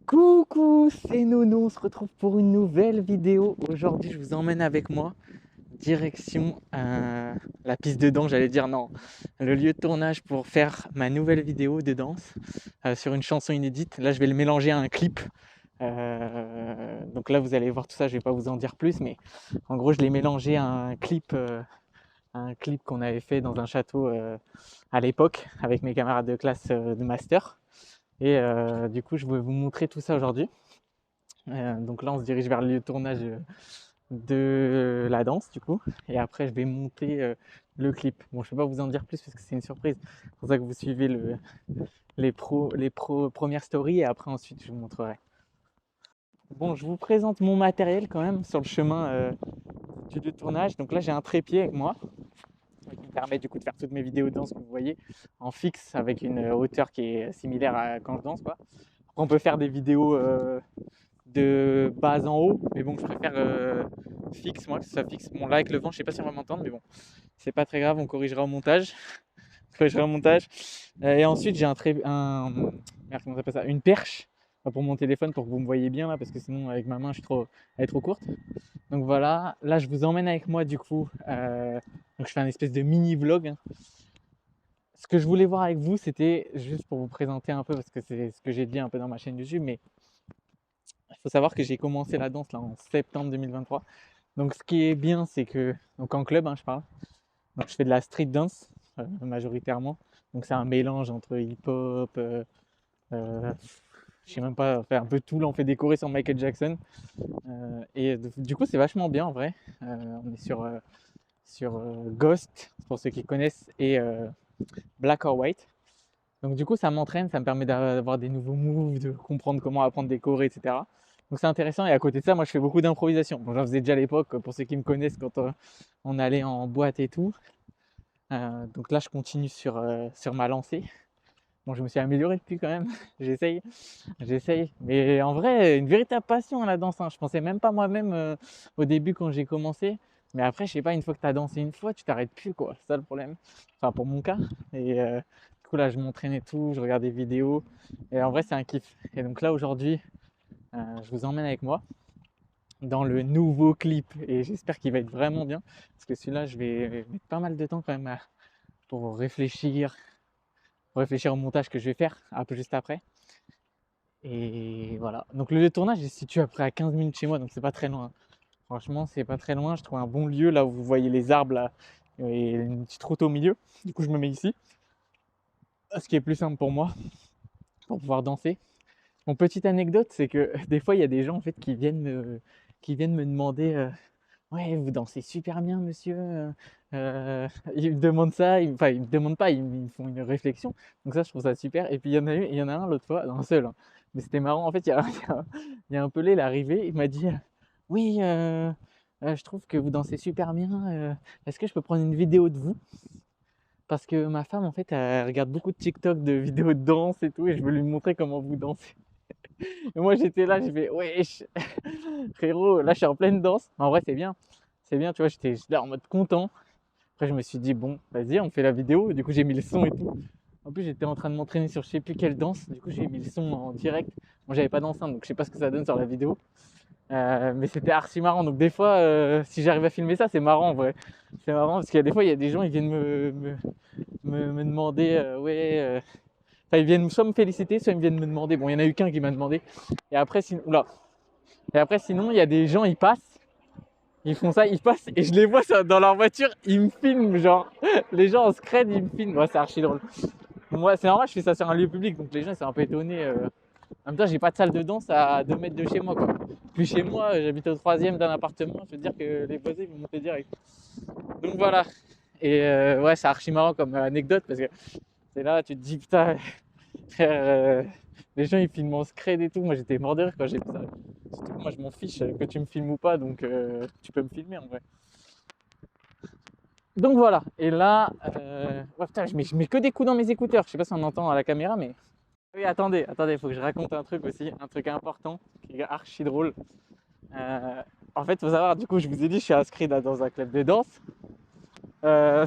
Coucou, c'est Nono, on se retrouve pour une nouvelle vidéo. Aujourd'hui, je vous emmène avec moi direction la piste de danse, j'allais dire non, le lieu de tournage pour faire ma nouvelle vidéo de danse sur une chanson inédite. Là, je vais le mélanger à un clip. Donc là, vous allez voir tout ça, je vais pas vous en dire plus, mais en gros, je l'ai mélangé à un clip qu'on avait fait dans un château à l'époque avec mes camarades de classe de master. Et du coup, je vais vous montrer tout ça aujourd'hui. Donc là, on se dirige vers le lieu de tournage de la danse, du coup. Et après, je vais monter le clip. Bon, je ne vais pas vous en dire plus parce que c'est une surprise. C'est pour ça que vous suivez premières stories et après, ensuite, je vous montrerai. Bon, je vous présente mon matériel quand même sur le chemin du lieu de tournage. Donc là, j'ai un trépied avec moi qui me permet du coup de faire toutes mes vidéos de danse que vous voyez en fixe avec une hauteur qui est similaire à quand je danse, quoi. Après, on peut faire des vidéos de bas en haut, mais bon, je préfère fixe, moi, que ce soit fixe. Bon, là, avec le vent, je sais pas si on va m'entendre, mais bon, c'est pas très grave, on corrigera au montage. On corrigera au montage. Et ensuite, j'ai merde, comment ça s'appelle ça, une perche pour mon téléphone pour que vous me voyez bien là, parce que sinon, avec ma main, elle est trop courte. Donc voilà, là, je vous emmène avec moi du coup. Donc, je fais un espèce de mini vlog, hein. Ce que je voulais voir avec vous, c'était juste pour vous présenter un peu, parce que c'est ce que j'ai dit un peu dans ma chaîne YouTube, mais il faut savoir que j'ai commencé la danse là en septembre 2023. Donc ce qui est bien, c'est que, donc en club, hein, je parle, donc je fais de la street dance majoritairement. Donc c'est un mélange entre hip-hop, je sais même pas, on fait un peu tout. Là, on fait décorer sur Michael Jackson. Et du coup, c'est vachement bien en vrai. On est sur Ghost, pour ceux qui connaissent, et Black or White. Donc du coup, ça m'entraîne, ça me permet d'avoir des nouveaux moves, de comprendre comment apprendre des chorés, etc. Donc c'est intéressant. Et à côté de ça, moi, je fais beaucoup d'improvisation. Bon, j'en faisais déjà à l'époque, pour ceux qui me connaissent, quand on allait en boîte et tout. Donc là, je continue sur ma lancée. Bon, je me suis amélioré depuis quand même. J'essaye. Mais en vrai, une véritable passion à la danse, hein. Je pensais même pas moi-même au début quand j'ai commencé. Mais après, je sais pas, une fois que tu as dansé une fois, tu t'arrêtes plus, quoi. C'est ça le problème. Enfin, pour mon cas. Et du coup, là, je m'entraîne et tout, je regarde des vidéos. Et en vrai, c'est un kiff. Et donc là, aujourd'hui, je vous emmène avec moi dans le nouveau clip. Et j'espère qu'il va être vraiment bien. Parce que celui-là, je vais mettre pas mal de temps quand même pour réfléchir au montage que je vais faire un peu juste après. Et voilà. Donc le lieu de tournage est situé à peu près à 15 minutes chez moi, donc c'est pas très loin. Franchement, c'est pas très loin. Je trouve un bon lieu là où vous voyez les arbres là et une petite route au milieu. Du coup, je me mets ici, ce qui est plus simple pour moi pour pouvoir danser. Mon petite anecdote, c'est que des fois, il y a des gens en fait qui viennent me demander ouais, vous dansez super bien, monsieur. Ils me demandent ça, enfin, ils me demandent pas, ils me font une réflexion. Donc ça, je trouve ça super. Et puis il y en a un l'autre fois, un seul, hein. Mais c'était marrant. En fait, il y a un pelé, il est arrivé, il m'a dit, oui, je trouve que vous dansez super bien. Est-ce que je peux prendre une vidéo de vous? Parce que ma femme, en fait, elle regarde beaucoup de TikTok de vidéos de danse et tout, et je veux lui montrer comment vous dansez. Et moi, j'étais là, j'ai fait, wesh, frérot, là, je suis en pleine danse. En vrai, c'est bien. C'est bien, tu vois, j'étais là en mode content. Après, je me suis dit, bon, vas-y, on fait la vidéo. Du coup, j'ai mis le son et tout. En plus, j'étais en train de m'entraîner sur je sais plus quelle danse. Du coup, j'ai mis le son en direct. Moi, j'avais pas d'enceinte, donc je sais pas ce que ça donne sur la vidéo. Mais c'était archi marrant. Donc, des fois, si j'arrive à filmer ça, c'est marrant en vrai. C'est marrant parce qu'il y a des fois, il y a des gens, ils viennent me demander, ouais. Enfin, ils viennent soit me féliciter, soit ils viennent me demander. Bon, il y en a eu qu'un qui m'a demandé. Et après, oula. Et après, sinon, il y a des gens, ils passent. Ils font ça, ils passent et je les vois dans leur voiture, ils me filment, genre, les gens en scred, ils me filment. Ouais, c'est archi drôle. Moi, c'est normal, je fais ça sur un lieu public, donc les gens ils sont un peu étonnés. En même temps, j'ai pas de salle de danse à 2 mètres de chez moi, quoi. Puis chez moi, j'habite au troisième d'un appartement, je veux dire que les voisins ils vont monter direct. Donc voilà. Et ouais, c'est archi marrant comme anecdote parce que c'est là, tu te dis putain, frère, les gens ils filment en scred et tout. Moi j'étais mort de rire quand j'ai vu ça. Surtout que moi je m'en fiche que tu me filmes ou pas, donc tu peux me filmer en vrai. Donc voilà, et là, ouais, putain, je mets que des coups dans mes écouteurs. Je sais pas si on entend à la caméra, mais. Oui, attendez, faut que je raconte un truc aussi, un truc important, qui est archi drôle. Euh, En fait, faut savoir, du coup, je vous ai dit, je suis inscrit là, dans un club de danse. Euh,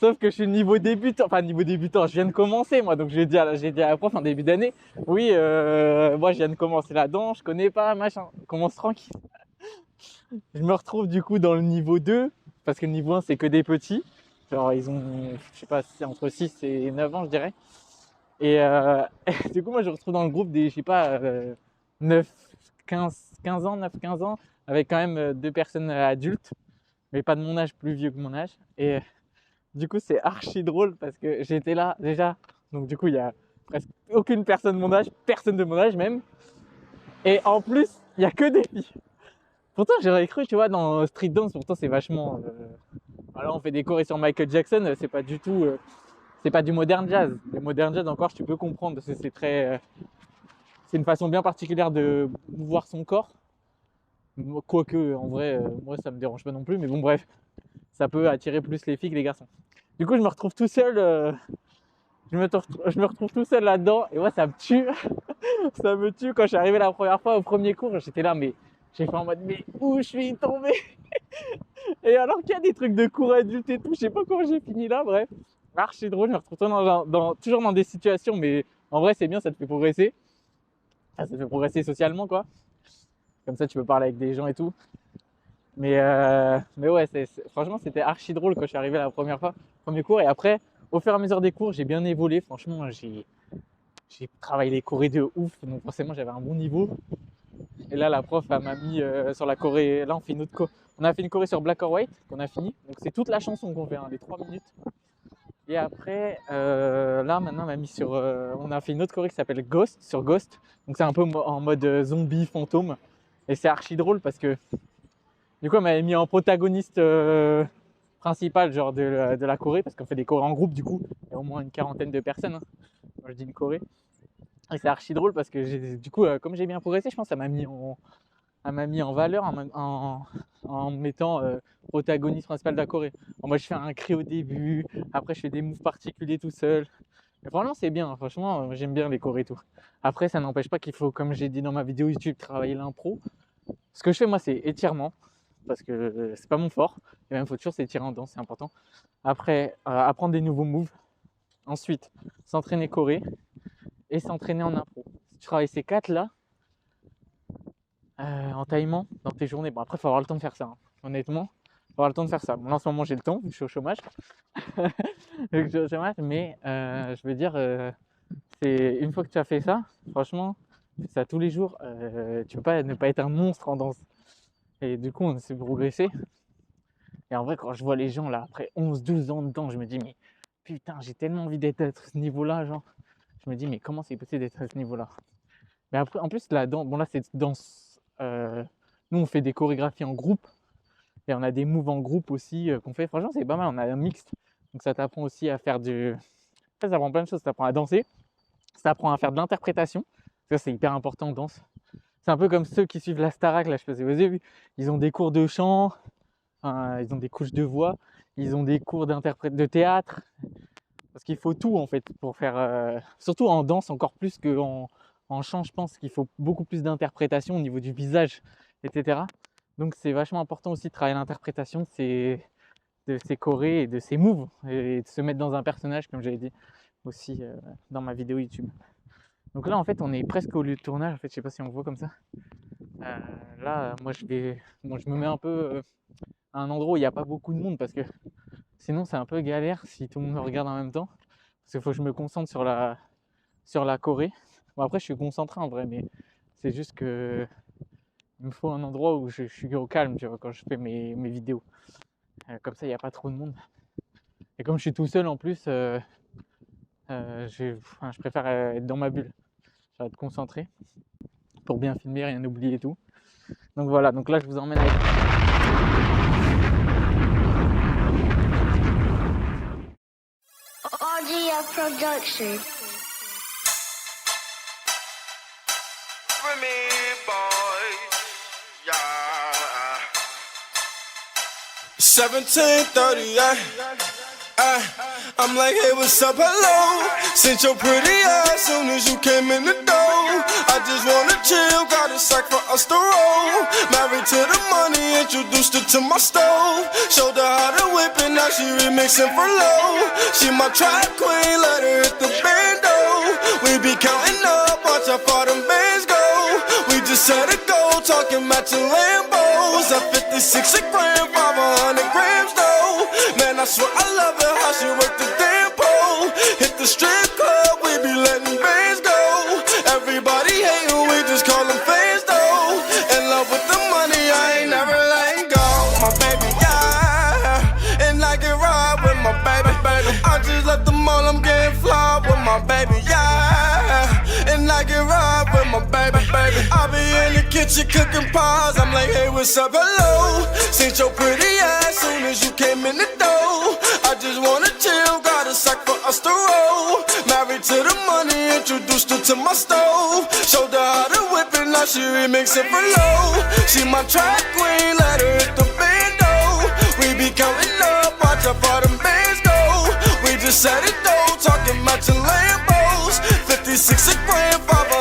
Sauf que je suis niveau débutant, enfin niveau débutant, je viens de commencer moi, donc j'ai dit à la prof en début d'année, oui, moi je viens de commencer la danse, je connais pas, machin, commence tranquille. Je me retrouve du coup dans le niveau 2, parce que le niveau 1 c'est que des petits, genre ils ont, je sais pas, c'est entre 6 et 9 ans je dirais. Et du coup moi je me retrouve dans le groupe des, je sais pas, 9, 15 ans, 9, 15 ans, avec quand même deux personnes adultes, mais pas de mon âge, plus vieux que mon âge. Et du coup, c'est archi drôle parce que j'étais là déjà. Donc, du coup, il y a presque aucune personne de mon âge, personne de mon âge même. Et en plus, il y a que des filles. Pourtant, j'aurais cru, tu vois, dans Street Dance, pourtant, c'est vachement. Voilà, on fait des chorés sur Michael Jackson, c'est pas du tout. C'est pas du modern jazz. Le modern jazz, encore, tu peux comprendre parce que c'est très. C'est une façon bien particulière de mouvoir son corps. Quoique, en vrai, moi, ça me dérange pas non plus. Mais bon, bref, ça peut attirer plus les filles que les garçons. Du coup, je me retrouve tout seul. Je me retrouve tout seul là-dedans. Et moi, ça me tue. Ça me tue. Quand je suis arrivé la première fois au premier cours, j'étais là, mais j'ai fait en mode, mais où je suis tombé? Et alors qu'il y a des trucs de cours adultes et tout, je sais pas comment j'ai fini là, bref. Archi drôle, je me retrouve toujours dans des situations, mais en vrai, c'est bien, ça te fait progresser. Ça te fait progresser socialement, quoi. Comme ça, tu peux parler avec des gens et tout. Mais ouais, franchement, c'était archi drôle quand je suis arrivé la première fois, premier cours. Et après, au fur et à mesure des cours, j'ai bien évolué. Franchement, j'ai travaillé les chorés de ouf. Donc forcément, j'avais un bon niveau. Et là, la prof, elle m'a mis sur la choré. Là, on a fait une choré sur Black or White qu'on a fini. Donc c'est toute la chanson qu'on fait, hein, les 3 minutes. Et après, là, maintenant, on m'a mis sur. On a fait une autre choré qui s'appelle Ghost, sur Ghost. Donc c'est un peu en mode zombie, fantôme. Et c'est archi drôle parce que du coup, elle m'avait mis en protagoniste principal genre de la choré, parce qu'on fait des chorés en groupe, du coup, il y a au moins une quarantaine de personnes. Hein. Moi, je dis une choré. Et c'est archi drôle parce que du coup, comme j'ai bien progressé, je pense que ça m'a mis en valeur en mettant protagoniste principal de la choré. Bon, moi, je fais un cri au début, après, je fais des moves particuliers tout seul. Mais franchement, c'est bien. Franchement, j'aime bien les chorés et tout. Après, ça n'empêche pas qu'il faut, comme j'ai dit dans ma vidéo YouTube, travailler l'impro. Ce que je fais, moi, c'est étirement, parce que c'est pas mon fort. Et même, faut toujours s'étirer en danse, c'est important. Après, apprendre des nouveaux moves. Ensuite, s'entraîner choré et s'entraîner en impro. Si tu travailles ces 4 là, en taillement dans tes journées, bon après, il faut avoir le temps de faire ça. Hein. Honnêtement, il faut avoir le temps de faire ça. Bon, là, en ce moment, j'ai le temps, je suis au chômage. Je suis au chômage, mais je veux dire, c'est une fois que tu as fait ça, franchement, tu fais ça tous les jours, tu peux pas ne pas être un monstre en danse. Et du coup, on s'est progressé. Et en vrai, quand je vois les gens là, après 11-12 ans de danse, je me dis, mais putain, j'ai tellement envie d'être à ce niveau-là, genre. Je me dis, mais comment c'est possible d'être à ce niveau-là? Mais après, en plus, la danse, bon là, c'est danse. Nous, on fait des chorégraphies en groupe. Et on a des moves en groupe aussi qu'on fait. Franchement, c'est pas mal, on a un mixte. Donc ça t'apprend aussi à faire du. En fait, ça apprend plein de choses. Ça t'apprend à danser. Ça t'apprend à faire de l'interprétation. Ça, c'est hyper important en danse. C'est un peu comme ceux qui suivent la Starac, là, je sais pas si vous avez vu. Ils ont des cours de chant. Ils ont des couches de voix, ils ont des cours de théâtre, parce qu'il faut tout en fait pour faire, surtout en danse encore plus qu'en chant, je pense qu'il faut beaucoup plus d'interprétation au niveau du visage, etc. Donc c'est vachement important aussi de travailler l'interprétation de ces chorés et de ces moves, et de se mettre dans un personnage, comme j'avais dit aussi dans ma vidéo YouTube. Donc là en fait on est presque au lieu de tournage, en fait je sais pas si on voit comme ça. Là moi je me mets un peu à un endroit où il n'y a pas beaucoup de monde parce que sinon c'est un peu galère si tout le monde me regarde en même temps. Parce qu'il faut que je me concentre sur la choré. Bon après je suis concentré en vrai, mais c'est juste que il me faut un endroit où je suis au calme, tu vois, quand je fais mes vidéos. Comme ça il n'y a pas trop de monde. Et comme je suis tout seul en plus, je préfère être dans ma bulle. Je vais être concentré pour bien filmer, rien oublier et tout. Donc voilà, donc là je vous emmène avec. Audio production. For me, boy, yeah. 1738. I'm like, hey, what's up, hello? Sent your pretty ass soon as you came in the door. I just wanna chill, got a sack for us to roll. Married to the money, introduced her to my stove. Showed her how to whip it, now she remixing for low. She my track queen, let her hit the bando. We be counting up, watch how far them bands go. We just set a goal, talking matching Lambos. At 56 a gram, 500 grams though. Man, I swear I love her, how she work the damn pole. Hit the strip club, we be letting bands go. Everybody hating, we just call them fans though. In love with the money, I ain't never letting go. My baby, yeah, and I can ride with my baby. I just left the mall, I'm getting fly with my baby, yeah, and I can ride with my baby. I be in the kitchen cooking pies, I'm like, hey, what's up, hello? Seen your pretty ass soon as you came in the door. I just wanna chill, got a sack for us to roll. Married to the money, introduced her to my stove. Showed her how to whip it, now she remixing for low. She my track queen, let her hit the bando. We be counting up, watch how far them bands go. We just set it though, talking matching Lambos. 56 a gram, 5